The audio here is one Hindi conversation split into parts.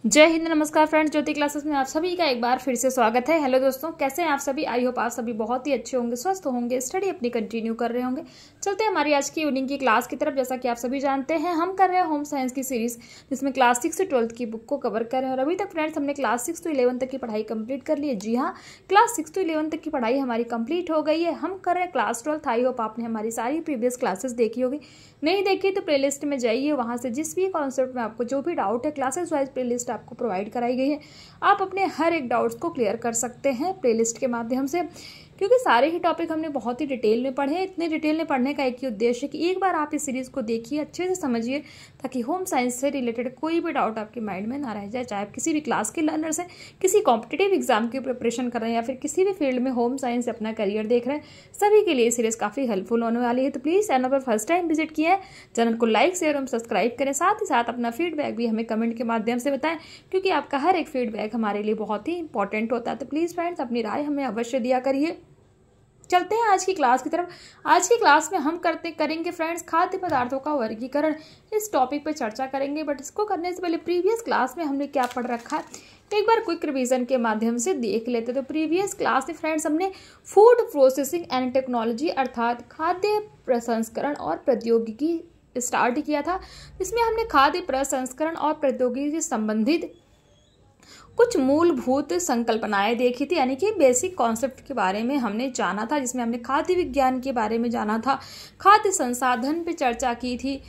जय हिंद, नमस्कार फ्रेंड्स। ज्योति क्लासेस में आप सभी का एक बार फिर से स्वागत है। हेलो दोस्तों, कैसे हैं आप सभी? आई होप आप सभी बहुत ही अच्छे होंगे, स्वस्थ होंगे, स्टडी अपनी कंटिन्यू कर रहे होंगे। चलते हैं हमारी आज की इवनिंग की क्लास की तरफ। जैसा कि आप सभी जानते हैं, हम कर रहे हैं होम साइंस की सीरीज, जिसमें क्लास 6 से 12th की बुक को कवर कर रहे हैं। और अभी तक फ्रेंड्स हमने क्लास 6 to 11 तक की पढ़ाई कंप्लीट कर ली है। जी हाँ, क्लास 6 to 11 तक की पढ़ाई हमारी कंप्लीट हो गई है। हम कर रहे हैं क्लास 12th। आई होप आपने हमारी सारी प्रीवियस क्लासेस देखी होगी। नहीं देखी तो प्लेलिस्ट में जाइए, वहाँ से जिस भी कॉन्सेप्ट में आपको जो भी डाउट है, क्लासेस वाइज प्लेलिस्ट आपको प्रोवाइड कराई गई है। आप अपने हर एक डाउट्स को क्लियर कर सकते हैं प्लेलिस्ट के माध्यम से, क्योंकि सारे ही टॉपिक हमने बहुत ही डिटेल में पढ़े हैं। इतने डिटेल में पढ़ने का एक ही उद्देश्य है कि एक बार आप इस सीरीज को देखिए, अच्छे से समझिए, ताकि होम साइंस से रिलेटेड कोई भी डाउट आपके माइंड में ना रह जाए। चाहे आप किसी भी क्लास के लर्नर्स हैं, किसी कॉम्पिटिटिव एग्जाम की प्रिपरेशन कर रहे हैं, या फिर किसी भी फील्ड में होम साइंस से अपना करियर देख रहे हैं, सभी के लिए ये सीरीज काफी हेल्पफुल होने वाली है। तो प्लीज चैनल पर फर्स्ट टाइम विजिट किया है, चैनल को लाइक शेयर और सब्सक्राइब करें। साथ ही साथ अपना फीडबैक भी हमें कमेंट के माध्यम से बताएं, क्योंकि आपका हर एक फीडबैक हमारे लिए बहुत ही इंपॉर्टेंट होता है। तो प्लीज फ्रेंड्स, अपनी राय हमें अवश्य दिया करिए। चलते हैं आज की क्लास की तरफ। आज की क्लास में हम करेंगे फ्रेंड्स खाद्य पदार्थों का वर्गीकरण। इस टॉपिक पर चर्चा करेंगे, बट इसको करने से पहले प्रीवियस क्लास में हमने क्या पढ़ रखा है एक बार क्विक रिवीजन के माध्यम से देख लेते। तो प्रीवियस क्लास में फ्रेंड्स हमने फूड प्रोसेसिंग एंड टेक्नोलॉजी अर्थात खाद्य प्रसंस्करण और प्रौद्योगिकी स्टार्ट किया था, जिसमें हमने खाद्य प्रसंस्करण और प्रौद्योगिकी से संबंधित कुछ मूलभूत संकल्पनाएं देखी थी, यानी कि बेसिक कॉन्सेप्ट के बारे में हमने जाना था, जिसमें हमने खाद्य विज्ञान के बारे में जाना था, खाद्य संसाधन पे चर्चा की थी,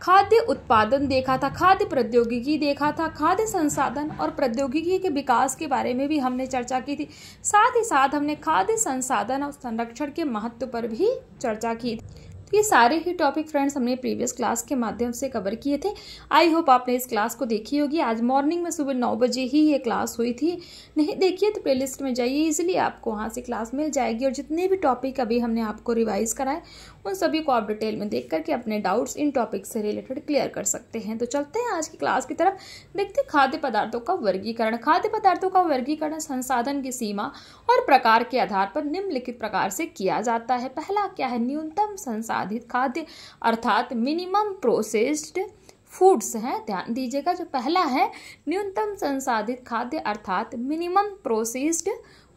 खाद्य उत्पादन देखा था, खाद्य प्रौद्योगिकी देखा था, खाद्य संसाधन और प्रौद्योगिकी के विकास के बारे में भी हमने चर्चा की थी। साथ ही साथ हमने खाद्य संसाधन और संरक्षण के महत्व पर भी चर्चा की थी। तो ये सारे ही टॉपिक फ्रेंड्स हमने प्रीवियस क्लास के माध्यम से कवर किए थे। आई होप आपने इस क्लास को देखी होगी। आज मॉर्निंग में सुबह 9 बजे ही ये क्लास हुई थी। नहीं देखिए तो प्लेलिस्ट में जाइए, इजीली आपको वहाँ से क्लास मिल जाएगी। और जितने भी टॉपिक अभी हमने आपको रिवाइज कराए, उन सभी को आप डिटेल में देख करके अपने डाउट्स इन टॉपिक से रिलेटेड क्लियर कर सकते हैं। तो चलते हैं आज की क्लास की तरफ। देखते हैं खाद्य पदार्थों का वर्गीकरण। खाद्य पदार्थों का वर्गीकरण संसाधन की सीमा और प्रकार के आधार पर निम्नलिखित प्रकार से किया जाता है। पहला क्या है? न्यूनतम संसाधित खाद्य अर्थात मिनिमम प्रोसेस्ड फूड्स हैं। ध्यान दीजिएगा, जो पहला है न्यूनतम संसाधित खाद्य अर्थात मिनिमम प्रोसेस्ड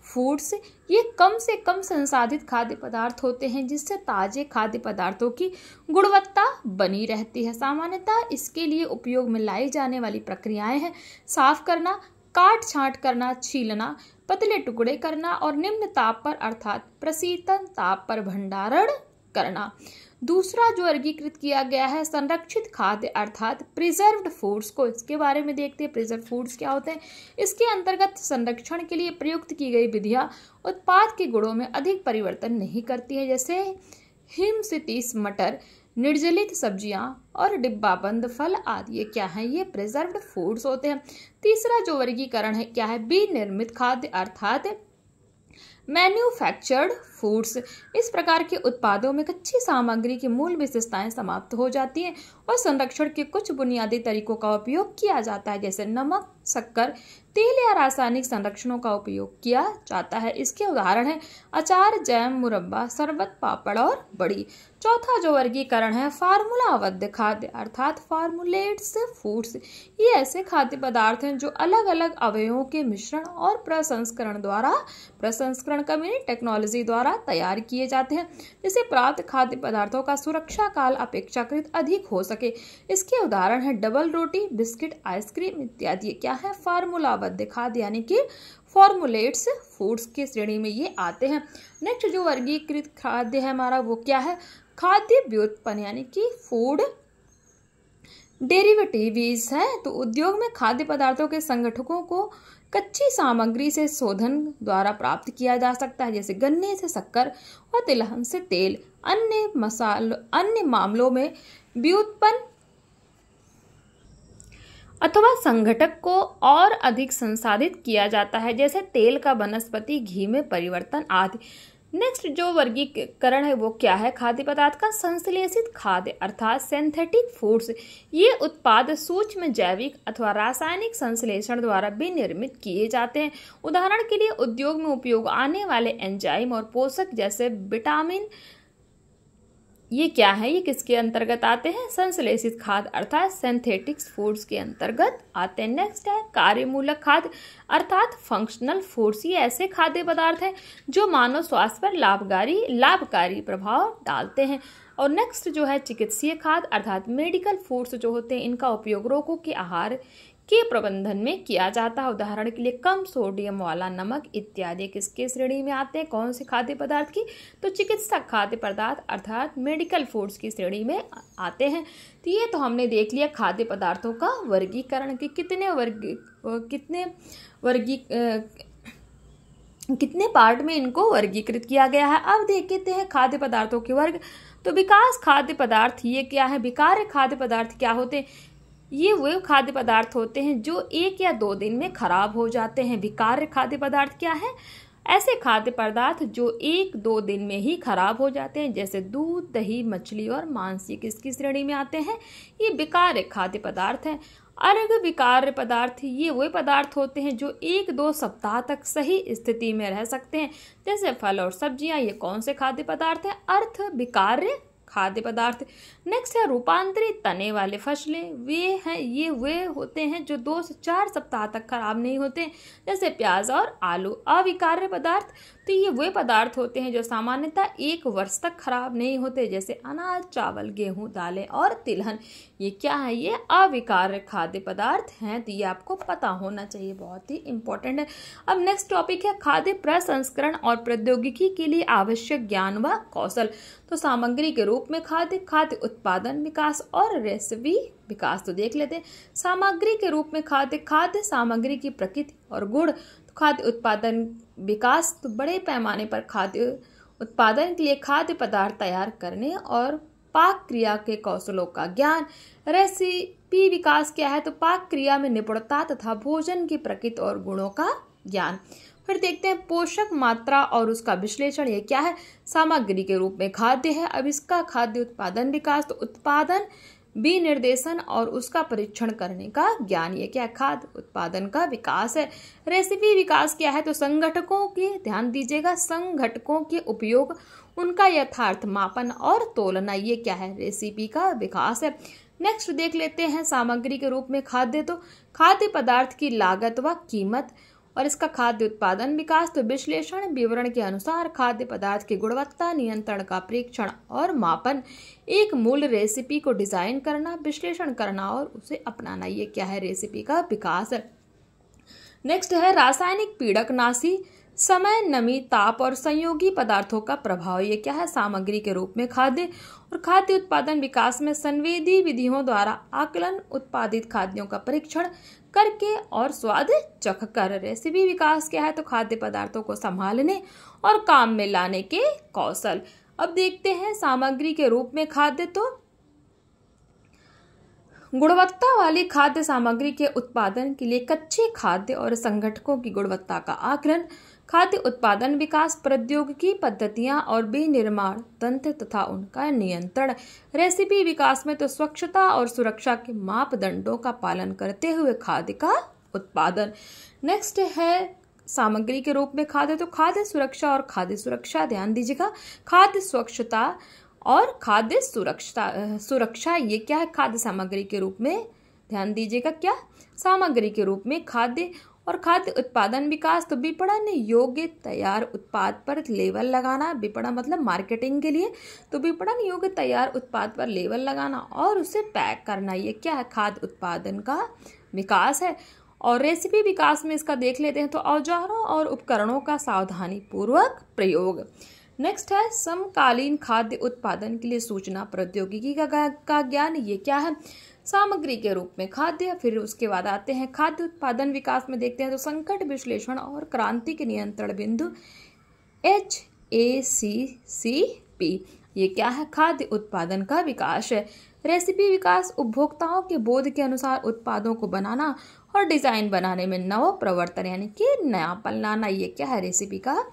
फूड्स, ये कम से कम संसाधित खाद्य पदार्थ होते हैं, जिससे ताजे खाद्य पदार्थों की गुणवत्ता बनी रहती है। सामान्यतः इसके लिए उपयोग में लाई जाने वाली प्रक्रियाएं हैं साफ करना, काट छांट करना, छीलना, पतले टुकड़े करना और निम्न ताप पर अर्थात प्रशीतन ताप पर भंडारण करना। दूसरा जो वर्गीकृत किया गया है संरक्षित खाद्य अर्थात प्रिजर्व्ड फूड्स को, इसके बारे में देखते हैं। प्रिजर्व फूड्स क्या होते हैं? इसके अंतर्गत संरक्षण के लिए प्रयुक्त की गई विधियां उत्पाद के गुणों में अधिक परिवर्तन नहीं करती है, जैसे हिमशितीश मटर, निर्जलित सब्जियां और डिब्बाबंद फल आदि। ये क्या है? ये प्रिजर्व्ड फूड्स होते हैं। तीसरा जो वर्गीकरण है क्या है? विनिर्मित खाद्य अर्थात मैन्युफैक्चर्ड फूड्स। इस प्रकार के उत्पादों में कच्ची सामग्री की मूल विशेषताएं समाप्त हो जाती हैं और संरक्षण के कुछ बुनियादी तरीकों का उपयोग किया जाता है, जैसे नमक, शक्कर, तेल या रासायनिक संरक्षणों का उपयोग किया जाता है। इसके उदाहरण हैं अचार, जैम, मुरब्बा, शरबत, पापड़ और बड़ी। चौथा जो वर्गीकरण है फार्मूलाबद्ध खाद्य अर्थात फार्मूलेट्स फूड्स। ये ऐसे खाद्य पदार्थ हैं जो अलग अलग अवयवों के मिश्रण और प्रसंस्करण का मीनिंग टेक्नोलॉजी द्वारा तैयार किए जाते हैं, जिससे प्राप्त खाद्य पदार्थों का सुरक्षा काल अपेक्षाकृत अधिक हो सके। इसके उदाहरण है डबल रोटी, बिस्किट, आइसक्रीम इत्यादि। क्या है? फार्मूलाबद्ध खाद्य, यानी कि फॉर्मुलेट्स फूड्स की श्रेणी में ये आते हैं। नेक्स्ट जो वर्गीकृत खाद्य है हमारा, वो क्या है? खाद्य व्युत्पन्न, यानी कि फूड डेरिवेटिव्स है। तो उद्योग में खाद्य पदार्थों के संगठकों को कच्ची सामग्री से शोधन द्वारा प्राप्त किया जा सकता है, जैसे गन्ने से शक्कर और तिलहन से तेल। अन्य मामलों में व्युत्पन्न अथवा संघटक को और अधिक संसाधित किया जाता है, जैसे तेल का वनस्पति घी में परिवर्तन आदि। नेक्स्ट जो वर्गीकरण है वो क्या है? खाद्य पदार्थ का संश्लेषित खाद्य अर्थात सिंथेटिक फूड्स। ये उत्पाद सूक्ष्म जैविक अथवा रासायनिक संश्लेषण द्वारा विनिर्मित किए जाते हैं। उदाहरण के लिए उद्योग में उपयोग आने वाले एंजाइम और पोषक जैसे विटामिन ये क्या है, ये किसके अंतर्गत आते हैं, संश्लेषित खाद्य अर्थात सिंथेटिक्स फूड्स के अंतर्गत आते हैं। नेक्स्ट है कार्यमूलक खाद्य अर्थात फंक्शनल फूड्स। ये ऐसे खाद्य पदार्थ हैं जो मानव स्वास्थ्य पर लाभकारी प्रभाव डालते हैं। और नेक्स्ट जो है चिकित्सीय खाद्य अर्थात मेडिकल फूड्स जो होते हैं, इनका उपयोग रोगों के आहार के प्रबंधन में किया जाता है। उदाहरण के लिए कम सोडियम वाला नमक इत्यादि किसके श्रेणी में आते हैं, कौन से खाद्य पदार्थ की, तो चिकित्सक खाद्य पदार्थ अर्थात मेडिकल फूड्स की श्रेणी में आते हैं। तो ये तो हमने देख लिया खाद्य पदार्थों का वर्गीकरण कि कितने पार्ट में इनको वर्गीकृत किया गया है। अब देखते हैं खाद्य पदार्थों के वर्ग। तो विकास खाद्य पदार्थ ये क्या है, विकार्य खाद्य पदार्थ क्या होते हैं, ये वे खाद्य पदार्थ होते हैं जो 1 या 2 दिन में खराब हो जाते हैं। विकार्य खाद्य पदार्थ क्या है, ऐसे खाद्य पदार्थ जो 1-2 दिन में ही खराब हो जाते हैं, जैसे दूध, दही, मछली और मांस, ये किसकी श्रेणी में आते हैं, ये विकार्य खाद्य पदार्थ हैं। अर्ध विकार्य पदार्थ ये वे पदार्थ होते हैं जो 1-2 सप्ताह तक सही स्थिति में रह सकते हैं, जैसे फल और सब्जियां। ये कौन से खाद्य पदार्थ हैं, अर्ध विकार्य खाद्य पदार्थ। नेक्स्ट है रूपांतरित तने वाले फसलें। ये वे होते हैं जो 2 से 4 सप्ताह तक खराब नहीं होते, जैसे प्याज और आलू। अविकार्य पदार्थ तो ये वे पदार्थ होते हैं जो सामान्यतः 1 वर्ष तक खराब नहीं होते, जैसे अनाज, चावल, गेहूं, दालें और तिलहन। ये क्या है, ये अविकार्य खाद्य पदार्थ हैं। तो ये आपको पता होना चाहिए, बहुत ही इंपॉर्टेंट है। अब नेक्स्ट टॉपिक है खाद्य प्रसंस्करण और प्रौद्योगिकी के लिए आवश्यक ज्ञान व कौशल। तो सामग्री के रूप में खाद्य उत्पादन विकास और रेसिपी विकास। तो देख लेते हैं सामग्री के रूप में खाद्य सामग्री की प्रकृति और गुण। तो खाद्य उत्पादन विकास तो बड़े पैमाने पर खाद्य उत्पादन के लिए खाद्य पदार्थ तैयार करने और पाक क्रिया के कौशलों का ज्ञान। रेसिपी विकास क्या है, तो पाक क्रिया में निपुणता तथा भोजन की प्रकृति और गुणों का ज्ञान। फिर देखते हैं पोषक मात्रा और उसका विश्लेषण। ये क्या है, सामग्री के रूप में खाद्य है। अब इसका खाद्य उत्पादन विकास, तो उत्पादन विनिर्देशन और उसका परीक्षण करने का ज्ञान। ये क्या है, खाद्य उत्पादन का विकास है। रेसिपी विकास क्या है, तो संघटकों के, ध्यान दीजिएगा, संघटकों के उपयोग, उनका यथार्थ मापन और तोलना। ये क्या है, रेसिपी का विकास है। नेक्स्ट देख लेते हैं सामग्री के रूप में खाद्य। तो खाद्य पदार्थ की लागत व कीमत और इसका खाद्य उत्पादन विकास। तो विश्लेषण विवरण के अनुसार खाद्य पदार्थ की गुणवत्ता नियंत्रण का परीक्षण और मापन। एक मूल रेसिपी को डिजाइन करना, विश्लेषण करना और उसे अपनाना। ये क्या है, रेसिपी का विकास है। नेक्स्ट है रासायनिक पीड़कनाशी, समय, नमी, ताप और संयोगी पदार्थों का प्रभाव। ये क्या है, सामग्री के रूप में खाद्य। और खाद्य उत्पादन विकास में संवेदी विधियों द्वारा आकलन, उत्पादित खाद्यों का परीक्षण करके और स्वाद चख कर। रेसिपी विकास क्या है, तो खाद्य पदार्थों को संभालने और काम में लाने के कौशल। अब देखते हैं सामग्री के रूप में खाद्य। तो गुणवत्ता वाली खाद्य सामग्री के उत्पादन के लिए कच्चे खाद्य और संघटकों की गुणवत्ता का आकलन। खाद्य उत्पादन विकास, प्रौद्योगिकी पद्धतियां और विनिर्माण तंत्र तथा उनका नियंत्रण। रेसिपी विकास में तो स्वच्छता और सुरक्षा के मापदंडों का पालन करते हुए खाद्य का उत्पादन। नेक्स्ट है सामग्री के रूप में खाद्य। तो खाद्य सुरक्षा और खाद्य सुरक्षा, ध्यान दीजिएगा, खाद्य स्वच्छता और खाद्य सुरक्षा। ये क्या है, खाद्य सामग्री के रूप में, ध्यान दीजिएगा, क्या सामग्री के रूप में खाद्य। और खाद्य उत्पादन विकास, तो विपणन योग्य तैयार उत्पाद पर लेबल लगाना। विपणन मतलब मार्केटिंग के लिए, तो विपणन योग्य तैयार उत्पाद पर लेबल लगाना और उसे पैक करना। ये क्या है, खाद्य उत्पादन का विकास है। और रेसिपी विकास में इसका देख लेते हैं, तो औजारों और उपकरणों का सावधानी पूर्वक प्रयोग। नेक्स्ट है समकालीन खाद्य उत्पादन के लिए सूचना प्रौद्योगिकी का ज्ञान। ये क्या है, सामग्री के रूप में खाद्य। फिर उसके बाद आते हैं खाद्य उत्पादन विकास में देखते हैं, तो संकट विश्लेषण और क्रांति के नियंत्रण बिंदु, HACCP। ये क्या है, खाद्य उत्पादन का विकास है। रेसिपी विकास, उपभोक्ताओं के बोध के अनुसार उत्पादों को बनाना और डिजाइन बनाने में नव प्रवर्तन यानी कि नयापन लाना। ये क्या है, रेसिपी का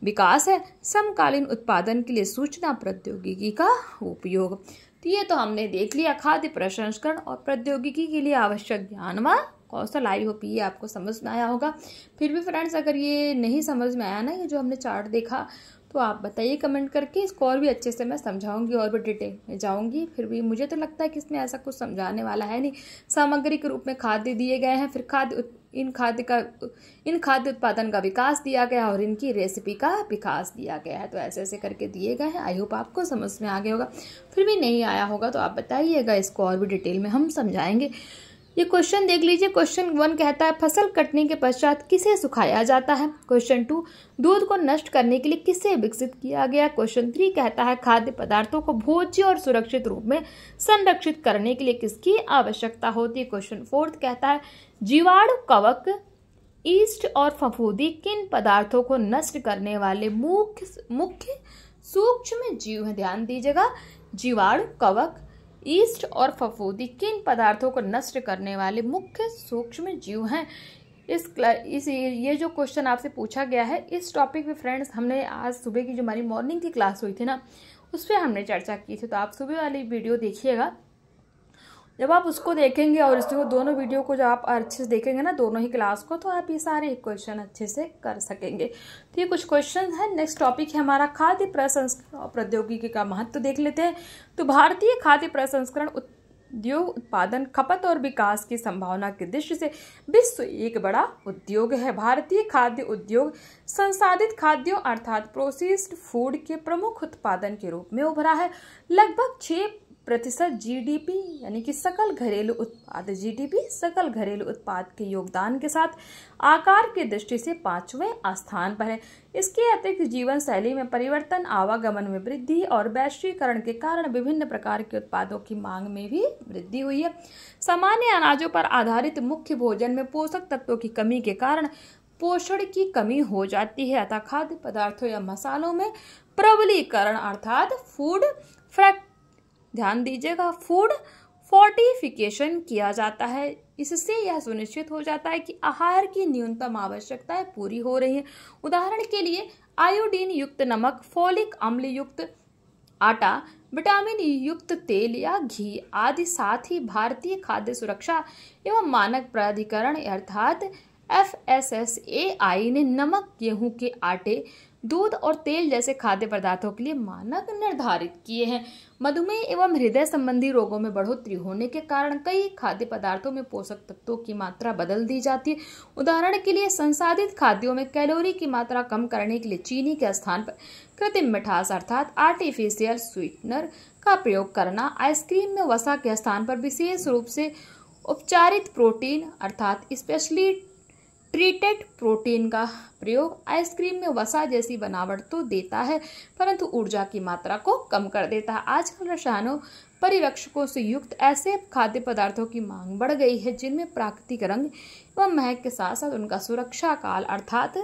विकास है। समकालीन उत्पादन के लिए सूचना प्रौद्योगिकी का उपयोग। तो ये तो हमने देख लिया खाद्य प्रसंस्करण और प्रौद्योगिकी के लिए आवश्यक ज्ञान व कौशल। आई होप ये आपको समझ में आया होगा। फिर भी फ्रेंड्स, अगर ये नहीं समझ में आया ना, ये जो हमने चार्ट देखा, तो आप बताइए कमेंट करके। इसको और भी अच्छे से मैं समझाऊंगी और भी डिटेल में जाऊंगी। फिर भी मुझे तो लगता है कि इसमें ऐसा कुछ समझाने वाला है नहीं। सामग्री के रूप में खाद्य दिए गए हैं, फिर इन खाद्य उत्पादन का विकास दिया गया और इनकी रेसिपी का विकास दिया गया है। तो ऐसे ऐसे करके दिए गए हैं। आई होप आपको समझ में आ गया होगा। फिर भी नहीं आया होगा तो आप बताइएगा, इसको और भी डिटेल में हम समझाएंगे। ये क्वेश्चन देख लीजिए। क्वेश्चन 1 कहता है फसल कटने के पश्चात किसे सुखाया जाता है। क्वेश्चन 2 दूध को नष्ट करने के लिए किसे विकसित किया गया। क्वेश्चन 3 कहता है खाद्य पदार्थों को भोज्य और सुरक्षित रूप में संरक्षित करने के लिए किसकी आवश्यकता होती है। क्वेश्चन 4 कहता है जीवाणु, कवक, ईस्ट और फफूंदी किन पदार्थों को नष्ट करने वाले मुख्य सूक्ष्म जीव हैं। ध्यान दीजिएगा, जीवाणु, कवक, ईस्ट और फफूंदी किन पदार्थों को नष्ट करने वाले मुख्य सूक्ष्म जीव हैं। ये जो क्वेश्चन आपसे पूछा गया है, इस टॉपिक पे फ्रेंड्स हमने आज सुबह की जो हमारी मॉर्निंग की क्लास हुई थी ना, उस पर हमने चर्चा की थी। तो आप सुबह वाली वीडियो देखिएगा। जब आप उसको देखेंगे और इसको दोनों वीडियो को जब आप अच्छे से देखेंगे ना, दोनों ही क्लास को, तो आप ये सारे क्वेश्चन अच्छे से कर सकेंगे। तो ये कुछ क्वेश्चन है। नेक्स्ट टॉपिक है हमारा खाद्य प्रसंस्करण और प्रौद्योगिकी का महत्व देख लेते हैं। तो भारतीय खाद्य प्रसंस्करण उद्योग उत्पादन, खपत और विकास की संभावना की दृष्टि से विश्व एक बड़ा उद्योग है। भारतीय खाद्य उद्योग संसाधित खाद्यों अर्थात प्रोसेस्ड फूड के प्रमुख उत्पादन के रूप में उभरा है। लगभग 6% जीडीपी यानी कि सकल घरेलू उत्पाद, जीडीपी सकल घरेलू उत्पाद के योगदान के साथ आकार की दृष्टि से 5वें स्थान पर है। इसके अतिरिक्त जीवन शैली में परिवर्तन, आवागमन में वृद्धि और वैश्वीकरण के कारण विभिन्न प्रकार के उत्पादों की मांग में भी वृद्धि हुई है। सामान्य अनाजों पर आधारित मुख्य भोजन में पोषक तत्वों की कमी के कारण पोषण की कमी हो जाती है, अतः खाद्य पदार्थों या मसालों में प्रबलीकरण अर्थात ध्यान दीजिएगा, फूड फोर्टिफिकेशन किया जाता है। इससे यह सुनिश्चित हो जाता है कि आहार की न्यूनतम आवश्यकताएं पूरी हो रही हैं। उदाहरण के लिए आयोडीन युक्त नमक, फोलिक अम्ल युक्त आटा, विटामिन युक्त तेल या घी आदि। साथ ही भारतीय खाद्य सुरक्षा एवं मानक प्राधिकरण अर्थात FSSAI ने नमक, गेहूं के आटे, दूध और तेल जैसे खाद्य पदार्थों के लिए मानक निर्धारित किए हैं। मधुमेह एवं हृदय संबंधी रोगों में बढ़ोतरी होने के कारण कई खाद्य पदार्थों में पोषक तत्वों की मात्रा बदल दी जाती है। उदाहरण के लिए संसाधित खाद्यों में कैलोरी की मात्रा कम करने के लिए चीनी के स्थान पर कृत्रिम मिठास अर्थात आर्टिफिशियल स्वीटनर का प्रयोग करना, आइसक्रीम में वसा के स्थान पर विशेष रूप से उपचारित प्रोटीन अर्थात स्पेशली ट्रीटेड प्रोटीन का प्रयोग आइसक्रीम में वसा जैसी बनावट तो देता है, परंतु ऊर्जा की मात्रा को कम कर देता है। आजकल रसायनों परिरक्षकों से युक्त ऐसे खाद्य पदार्थों की मांग बढ़ गई है जिनमें प्राकृतिक रंग एवं महक के साथ साथ उनका सुरक्षा काल अर्थात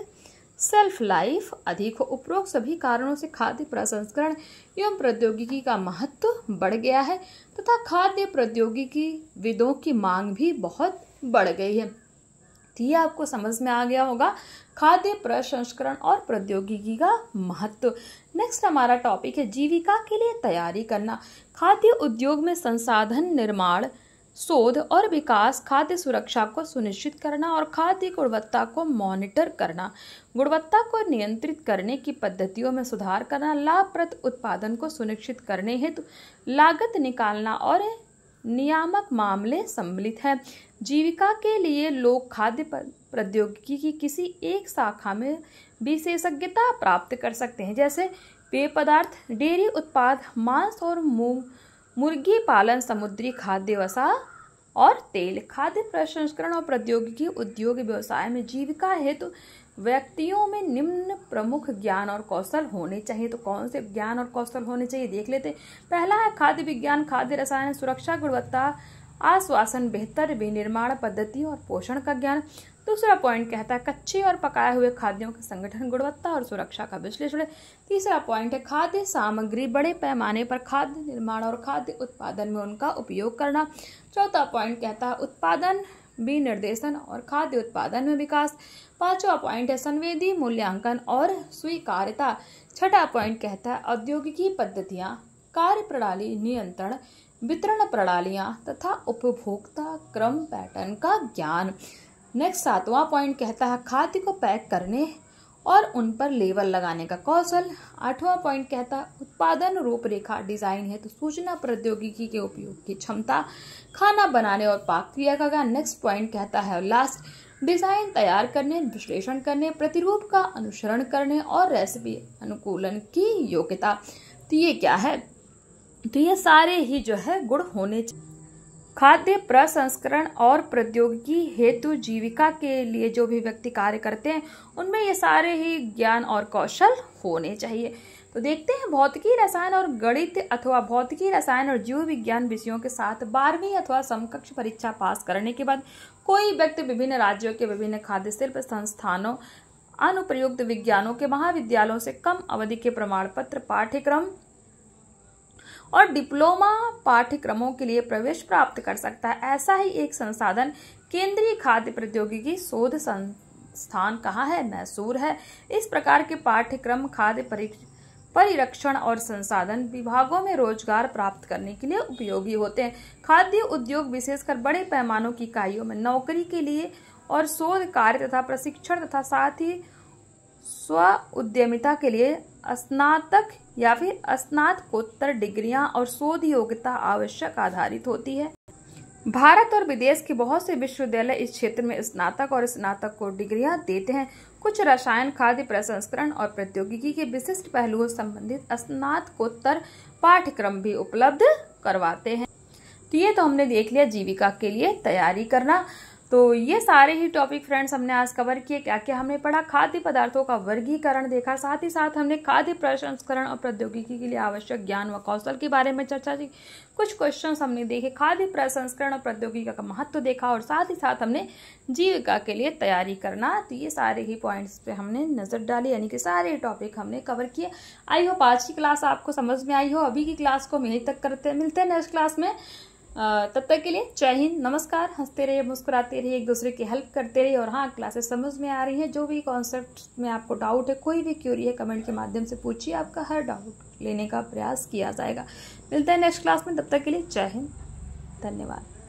सेल्फ लाइफ अधिक हो। उपरोक्त सभी कारणों से खाद्य प्रसंस्करण एवं प्रौद्योगिकी का महत्व बढ़ गया है तथा खाद्य प्रौद्योगिकी विदों की मांग भी बहुत बढ़ गई है। ये आपको समझ में आ गया होगा खाद्य प्रसंस्करण और प्रौद्योगिकी का महत्व। नेक्स्ट हमारा टॉपिक है जीविका के लिए तैयारी करना। खाद्य उद्योग में संसाधन निर्माण, शोध और विकास, खाद्य सुरक्षा को सुनिश्चित करना और खाद्य गुणवत्ता को मॉनिटर करना, गुणवत्ता को नियंत्रित करने की पद्धतियों में सुधार करना, लाभप्रद उत्पादन को सुनिश्चित करने हेतु लागत निकालना और नियामक मामले सम्मिलित हैं। जीविका के लिए लोग खाद्य प्रौद्योगिकी की किसी एक शाखा में विशेषज्ञता प्राप्त कर सकते हैं, जैसे पेय पदार्थ, डेयरी उत्पाद, मांस और मुर्गी पालन, समुद्री खाद्य वसा और तेल। खाद्य प्रसंस्करण और प्रौद्योगिकी उद्योग व्यवसाय में जीविका हेतु व्यक्तियों में निम्न प्रमुख ज्ञान और कौशल होने चाहिए। तो कौन से ज्ञान और कौशल होने चाहिए देख लेते हैं। पहला है खाद्य विज्ञान, खाद्य रसायन, सुरक्षा, गुणवत्ता, आश्वासन, बेहतर विनिर्माण पद्धति और पोषण का ज्ञान। दूसरा पॉइंट कहता है कच्चे और पकाए हुए खाद्यों के संगठन, गुणवत्ता और सुरक्षा का विश्लेषण। तीसरा पॉइंट है खाद्य सामग्री बड़े पैमाने पर खाद्य निर्माण और खाद्य उत्पादन में उनका उपयोग करना। चौथा पॉइंट कहता है उत्पादन विनिर्देशन और खाद्य उत्पादन में विकास। पांचवा पॉइंट है संवेदी मूल्यांकन और स्वीकार्यता। छठा पॉइंट कहता है औद्योगिकी पद्धतियां, कार्य प्रणाली नियंत्रण, वितरण प्रणालियां तथा उपभोक्ता क्रम पैटर्न का ज्ञान। नेक्स्ट सातवां पॉइंट कहता है खाद्य को पैक करने और उन पर लेबल लगाने का कौशल। 8वां पॉइंट कहता है उत्पादन रूपरेखा डिजाइन है तो सूचना प्रौद्योगिकी के उपयोग की क्षमता। खाना बनाने और पाक क्रिया का ज्ञान। नेक्स्ट पॉइंट कहता है लास्ट डिजाइन तैयार करने, विश्लेषण करने, प्रतिरूप का अनुसरण करने और रेसिपी अनुकूलन की योग्यता। तो ये क्या है, तो ये सारे ही जो है गुण होने चाहिए। खाद्य प्रसंस्करण और प्रौद्योगिकी हेतु जीविका के लिए जो भी व्यक्ति कार्य करते हैं उनमें ये सारे ही ज्ञान और कौशल होने चाहिए। तो देखते हैं भौतिकी रसायन और गणित अथवा भौतिकी रसायन और जीव विज्ञान विषयों के साथ 12वीं अथवा समकक्ष परीक्षा पास करने के बाद कोई व्यक्ति विभिन्न राज्यों के विभिन्न खाद्य शिल्प संस्थानों, अनुप्रयुक्त विज्ञानों के महाविद्यालयों से कम अवधि के प्रमाण पत्र, पाठ्यक्रम और डिप्लोमा पाठ्यक्रमों के लिए प्रवेश प्राप्त कर सकता है। ऐसा ही एक संसाधन केंद्रीय खाद्य प्रौद्योगिकी शोध संस्थान कहाँ है, मैसूर है। इस प्रकार के पाठ्यक्रम खाद्य परिरक्षण और संसाधन विभागों में रोजगार प्राप्त करने के लिए उपयोगी होते हैं। खाद्य उद्योग विशेषकर बड़े पैमानों की इकाइयों में नौकरी के लिए और शोध कार्य तथा प्रशिक्षण तथा साथ ही स्व उद्यमिता के लिए स्नातक या फिर स्नातकोत्तर डिग्रियां और शोध योग्यता आवश्यक आधारित होती है। भारत और विदेश के बहुत से विश्वविद्यालय इस क्षेत्र में स्नातक और स्नातक को डिग्रियां देते हैं। कुछ रसायन, खाद्य प्रसंस्करण और प्रौद्योगिकी के विशिष्ट पहलुओं संबंधित स्नातकोत्तर पाठ्यक्रम भी उपलब्ध करवाते हैं। तो ये तो हमने देख लिया जीविका के लिए तैयारी करना। तो ये सारे ही टॉपिक फ्रेंड्स हमने आज कवर किए। क्या क्या हमने पढ़ा, खाद्य पदार्थों का वर्गीकरण देखा, साथ ही साथ हमने खाद्य प्रसंस्करण और प्रौद्योगिकी के लिए आवश्यक ज्ञान व कौशल के बारे में चर्चा की। कुछ क्वेश्चंस हमने देखे, खाद्य प्रसंस्करण और प्रौद्योगिकी का महत्व देखा और साथ ही साथ हमने जीविका के लिए तैयारी करना। तो ये सारे ही पॉइंट्स पे हमने नजर डाली, यानी कि सारे टॉपिक हमने कवर किए। आई होप आज की क्लास आपको समझ में आई हो। अभी की क्लास को यहीं तक मिलते हैं नेक्स्ट क्लास में। तब तक के लिए जय हिंद, नमस्कार। हंसते रहिए, मुस्कुराते रहिए, एक दूसरे की हेल्प करते रहिए। और हाँ, क्लासेस समझ में आ रही हैं, जो भी कॉन्सेप्ट में आपको डाउट है, कोई भी क्यूरी है, कमेंट के माध्यम से पूछिए, आपका हर डाउट लेने का प्रयास किया जाएगा। मिलते हैं नेक्स्ट क्लास में, तब तक के लिए जय हिंद, धन्यवाद।